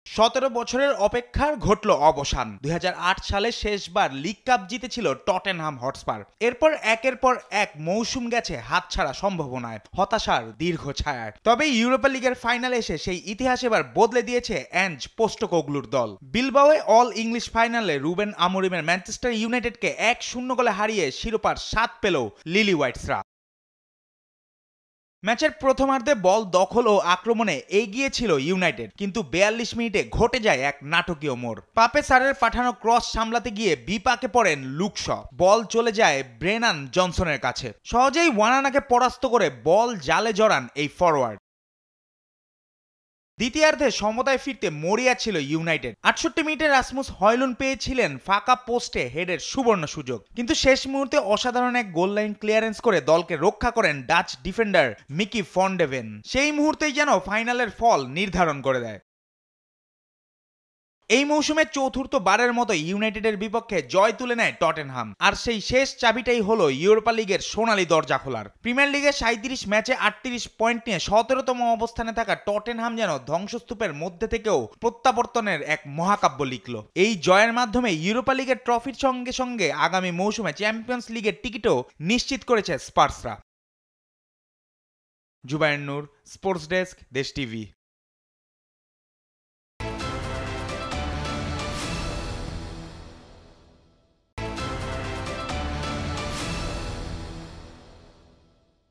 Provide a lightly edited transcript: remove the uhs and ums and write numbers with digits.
17 বছরের অপেক্ষার ঘটল অবসান। 2008 সালে শেষবার লিগ কাপ জিতেছিল টটেনহাম হটস্পার। এরপর একের পর এক মৌসুম গেছে হাতছাড়া সম্ভাবনায়, হতাশার দীর্ঘ ছায়ায়। তবে ইউরোপা লিগের ফাইনালে এসে সেই ইতিহাস এবার বদলে দিয়েছে অ্যাঞ্জ পোস্টেকোগ্লুর দল। বিলবাওয়ে অল ইংলিশ ফাইনালে রুবেন আমোরিমের ম্যানচেস্টার ইউনাইটেডকে 1-0 গোলে হারিয়ে শিরোপার স্বাদ পেল লিলি হোয়াইটসরা। ম্যাচের প্রথমার্ধে বল দখল ও আক্রমণে এগিয়ে ছিল ইউনাইটেড, কিন্তু 42 মিনিটে ঘটে যায় এক নাটকীয় মোড়। পাপে সারের পাঠানো ক্রস সামলাতে গিয়ে বিপাকে পড়েন লুক শ। বল চলে যায় ব্রেনান জনসনের কাছে। সহজেই ওয়ানানাকে পরাস্ত করে বল জালে জড়ান এই ফরওয়ার্ড। দ্বিতীয়ার্ধে সমতায় ফিরতে মরিয়া ছিল ইউনাইটেড। 68 মিনিটে রাসমুস হয়লুন্ড পেয়েছিলেন ফাঁকা পোস্টে হেডের সুবর্ণ সুযোগ, কিন্তু শেষ মুহূর্তে অসাধারণ এক গোল লাইন ক্লিয়ারেন্স করে দলকে রক্ষা করেন ডাচ ডিফেন্ডার মিকি ফন্ডেভেন। সেই মুহূর্তেই যেন ফাইনালের ফল নির্ধারণ করে দেয়। এই মৌসুমে চতুর্থ বারের মতো ইউনাইটেডের বিপক্ষে জয় তুলে নেয় টটেনহাম, আর সেই শেষ চাবিটাই হলো ইউরোপা লিগের সোনালী দরজা খোলার। প্রিমিয়ার লিগে 37 ম্যাচে 38 পয়েন্ট নিয়ে 17তম অবস্থানে থাকা টটেনহাম যেন ধ্বংসস্তূপের মধ্যে থেকেও প্রত্যাবর্তনের এক মহাকাব্য লিখল। এই জয়ের মাধ্যমে ইউরোপা লিগের ট্রফির সঙ্গে সঙ্গে আগামী মৌসুমে চ্যাম্পিয়ন্স লিগের টিকিটও নিশ্চিত করেছে স্পার্সরা। জুবায়ের নূর, স্পোর্টস ডেস্ক, দেশ টিভি।